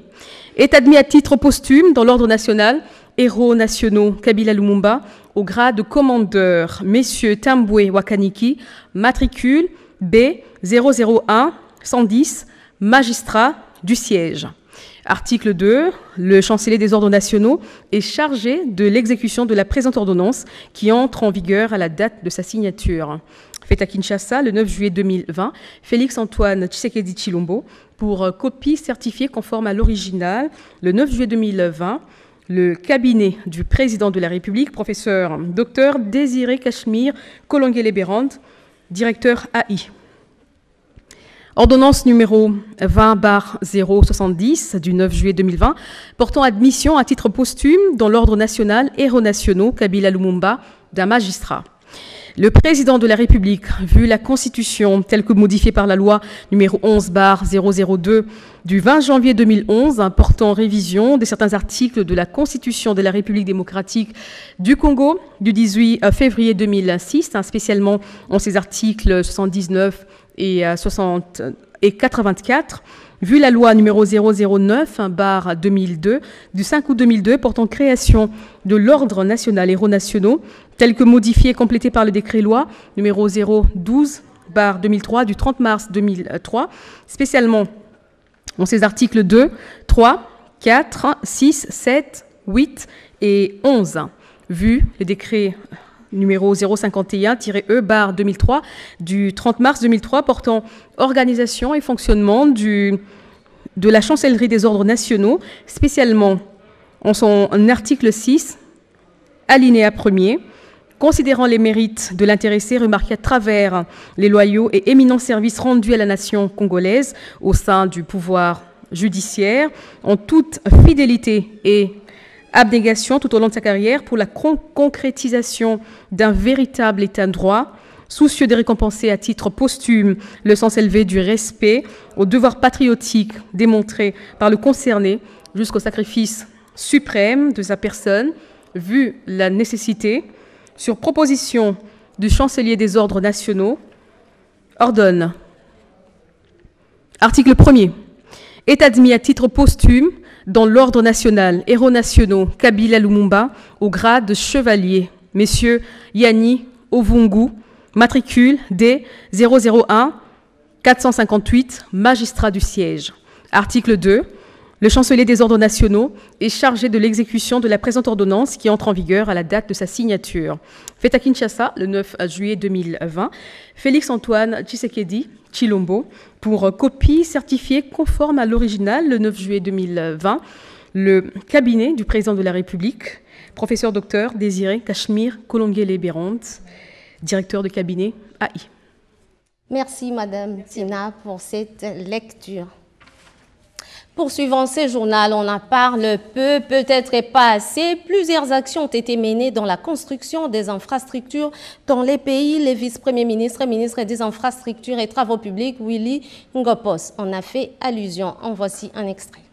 est admis à titre posthume dans l'ordre national héros nationaux Kabila Lumumba au grade de commandeur, messieurs Tambwe Wakaniki, matricule B001-110, magistrat du siège. Article 2. Le chancelier des ordres nationaux est chargé de l'exécution de la présente ordonnance qui entre en vigueur à la date de sa signature. Fait à Kinshasa le 9 juillet 2020, Félix-Antoine Tshisekedi Tshilombo, pour copie certifiée conforme à l'original, le 9 juillet 2020, le cabinet du président de la République, professeur Dr Désiré Cachemire Kolongele-Bérant, directeur AI. Ordonnance numéro 20/070 du 9 juillet 2020 portant admission à titre posthume dans l'ordre national héros nationaux Kabila Lumumba d'un magistrat. Le président de la République, vu la Constitution telle que modifiée par la loi numéro 11/002 du 20 janvier 2011 portant révision de certains articles de la Constitution de la République démocratique du Congo du 18 février 2006, spécialement en ses articles 79 et 84, vu la loi numéro 009/2002 du 5 août 2002 portant création de l'ordre national héros nationaux tel que modifié et complété par le décret-loi numéro 012/2003 du 30 mars 2003, spécialement en ses articles 2, 3, 4, 6, 7, 8 et 11, vu le décret numéro 051-E/2003 du 30 mars 2003 portant organisation et fonctionnement de la chancellerie des ordres nationaux, spécialement en son article 6, alinéa 1er, considérant les mérites de l'intéressé remarqués à travers les loyaux et éminents services rendus à la nation congolaise au sein du pouvoir judiciaire, en toute fidélité et Abnégation tout au long de sa carrière pour la concrétisation d'un véritable état de droit, soucieux de récompenser à titre posthume le sens élevé du respect au devoir patriotique démontré par le concerné jusqu'au sacrifice suprême de sa personne, vu la nécessité, sur proposition du chancelier des ordres nationaux, ordonne. Article 1er. Est admis à titre posthume dans l'ordre national, héros nationaux, Kabila Lumumba, au grade de chevalier, messieurs Yanni Ovungu, matricule D 001 458, magistrat du siège. Article 2. Le chancelier des ordres nationaux est chargé de l'exécution de la présente ordonnance qui entre en vigueur à la date de sa signature. Fait à Kinshasa, le 9 juillet 2020, Félix-Antoine Tshisekedi Tshilombo, pour copie certifiée conforme à l'original, le 9 juillet 2020, le cabinet du président de la République, professeur docteur Désiré Cachemire Kolongele-Bérond, directeur de cabinet AI. Merci Madame Tina pour cette lecture. Poursuivant ce journal, on en parle peu, peut-être pas assez. Plusieurs actions ont été menées dans la construction des infrastructures dans les pays. Le vice-premier ministre, ministre des Infrastructures et Travaux publics, Willy Ngopos, en a fait allusion. En voici un extrait.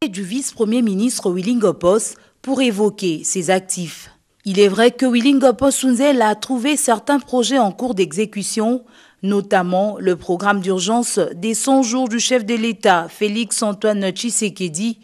Du vice-premier ministre Willy Ngopos pour évoquer ses actifs. Il est vrai que Willy Ngopos Sunzel a trouvé certains projets en cours d'exécution, notamment le programme d'urgence des 100 jours du chef de l'État, Félix-Antoine Tshisekedi,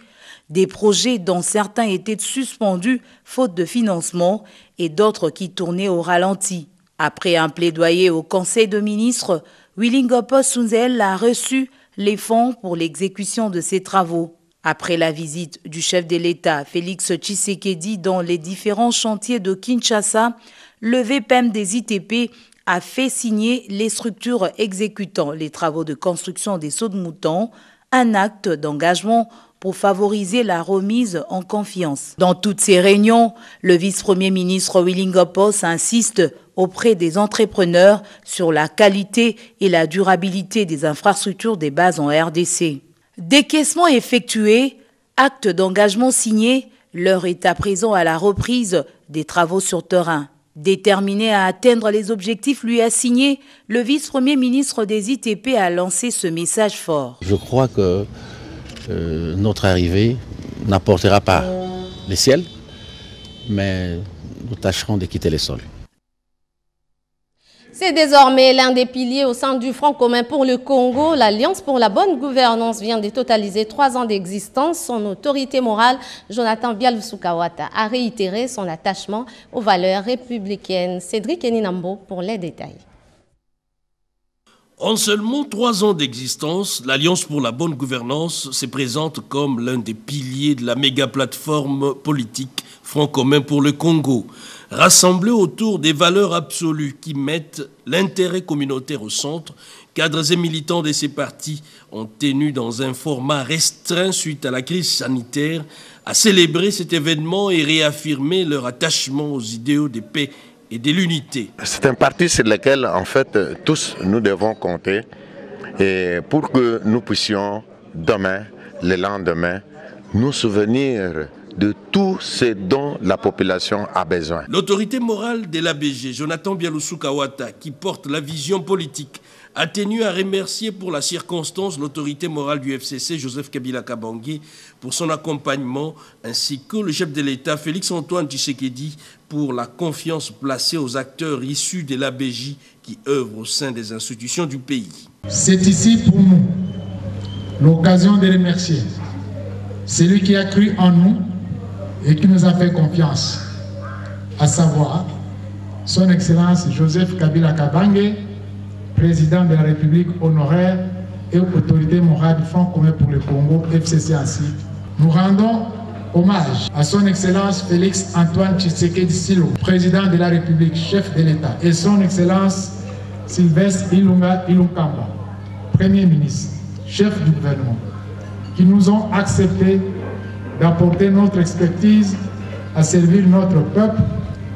des projets dont certains étaient suspendus faute de financement et d'autres qui tournaient au ralenti. Après un plaidoyer au Conseil de ministres, Willy Ngopos Sunzel a reçu les fonds pour l'exécution de ses travaux. Après la visite du chef de l'État, Félix Tshisekedi, dans les différents chantiers de Kinshasa, le VPM des ITP a fait signer les structures exécutant les travaux de construction des sauts de moutons, un acte d'engagement pour favoriser la remise en confiance. Dans toutes ces réunions, le vice-premier ministre Willy Ngopos insiste auprès des entrepreneurs sur la qualité et la durabilité des infrastructures des bases en RDC. Décaissement effectué, acte d'engagement signé, l'heure est à présent à la reprise des travaux sur terrain. Déterminé à atteindre les objectifs lui assignés, le vice-premier ministre des ITP a lancé ce message fort. Je crois que notre arrivée n'apportera pas les ciels, mais nous tâcherons de quitter les sols. C'est désormais l'un des piliers au sein du Front commun pour le Congo. L'Alliance pour la bonne gouvernance vient de totaliser 3 ans d'existence. Son autorité morale, Jonathan Bialusukawata, a réitéré son attachement aux valeurs républicaines. Cédric Eninambo pour les détails. En seulement 3 ans d'existence, l'Alliance pour la bonne gouvernance se présente comme l'un des piliers de la méga-plateforme politique Front commun pour le Congo, rassemblée autour des valeurs absolues qui mettent l'intérêt communautaire au centre. Cadres et militants de ces partis ont tenu dans un format restreint suite à la crise sanitaire à célébrer cet événement et réaffirmer leur attachement aux idéaux de paix et de l'unité. C'est un parti sur lequel, en fait, tous nous devons compter et pour que nous puissions demain, le lendemain, nous souvenir de tout ce dont la population a besoin. L'autorité morale de l'ABG, Jonathan Bialusukawata, qui porte la vision politique, a tenu à remercier pour la circonstance l'autorité morale du FCC, Joseph Kabila Kabange, pour son accompagnement, ainsi que le chef de l'État, Félix-Antoine Tshisekedi, pour la confiance placée aux acteurs issus de l'ABJ qui œuvrent au sein des institutions du pays. C'est ici pour nous l'occasion de remercier celui qui a cru en nous et qui nous a fait confiance, à savoir son Excellence Joseph Kabila Kabange, président de la République honoraire et autorité morale du Front commun pour le Congo, FCC ainsi. Nous rendons hommage à son Excellence Félix Antoine Tshisekedi Tshilombo, président de la République, chef de l'État, et son Excellence Sylvestre Ilunga, Premier ministre, chef du gouvernement, qui nous ont accepté d'apporter notre expertise à servir notre peuple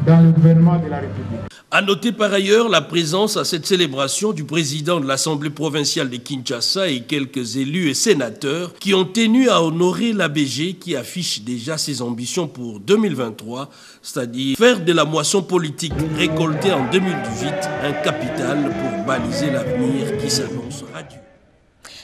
dans le gouvernement de la République. À noter par ailleurs la présence à cette célébration du président de l'Assemblée provinciale de Kinshasa et quelques élus et sénateurs qui ont tenu à honorer l'ABG qui affiche déjà ses ambitions pour 2023, c'est-à-dire faire de la moisson politique récoltée en 2018 un capital pour baliser l'avenir qui s'annonce radieux.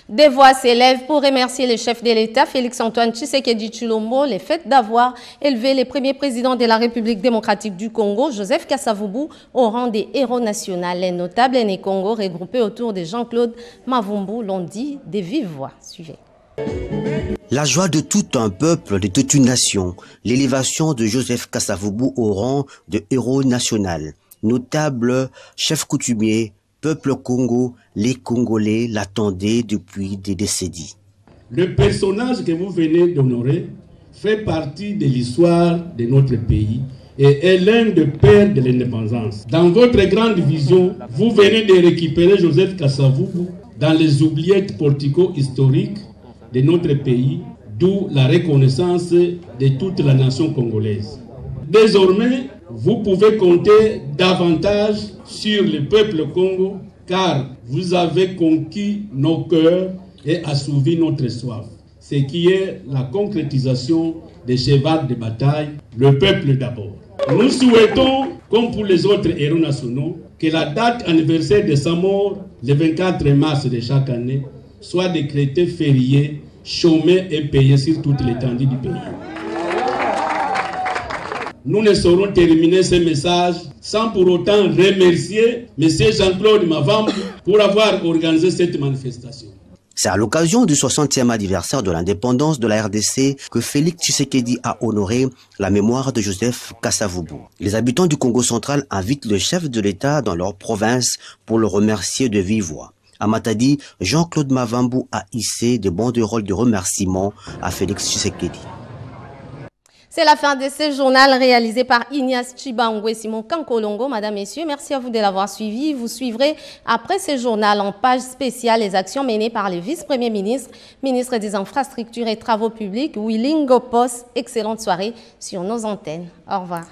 Des voix s'élèvent pour remercier le chef de l'État, Félix-Antoine Tshisekedi Tshilombo, le fait d'avoir élevé le premier président de la République démocratique du Congo, Joseph Kasavubu, au rang des héros nationaux. Les notables aînés Congo regroupés autour de Jean-Claude Mavumbu l'ont dit de vive voix. Suivez. La joie de tout un peuple, de toute une nation, l'élévation de Joseph Kasavubu au rang de héros national. Notable chef coutumier, peuple Congo, les Congolais l'attendaient depuis des décennies. Le personnage que vous venez d'honorer fait partie de l'histoire de notre pays et est l'un des pères de l'indépendance. Dans votre grande vision, vous venez de récupérer Joseph Kasavubu dans les oubliettes portico-historiques de notre pays, d'où la reconnaissance de toute la nation congolaise. Désormais, vous pouvez compter davantage sur le peuple Congo, car vous avez conquis nos cœurs et assouvi notre soif, ce qui est la concrétisation des chevals de bataille, le peuple d'abord. Nous souhaitons, comme pour les autres héros nationaux, que la date anniversaire de sa mort, le 24 mars de chaque année, soit décrétée fériée, chômée et payée sur toute l'étendue du pays. Nous ne saurons terminer ce message sans pour autant remercier M. Jean-Claude Mavambu pour avoir organisé cette manifestation. C'est à l'occasion du 60e anniversaire de l'indépendance de la RDC que Félix Tshisekedi a honoré la mémoire de Joseph Kasavubu. Les habitants du Congo central invitent le chef de l'État dans leur province pour le remercier de vive voix. À Matadi, Jean-Claude Mavambu a hissé de banderoles de remerciement à Félix Tshisekedi. C'est la fin de ce journal réalisé par Ignace Chibangwe Simon Kankolongo. Madame, Messieurs, merci à vous de l'avoir suivi. Vous suivrez après ce journal en page spéciale les actions menées par le vice-premier ministre, ministre des Infrastructures et Travaux publics, Willy Ngopos. Excellente soirée sur nos antennes. Au revoir.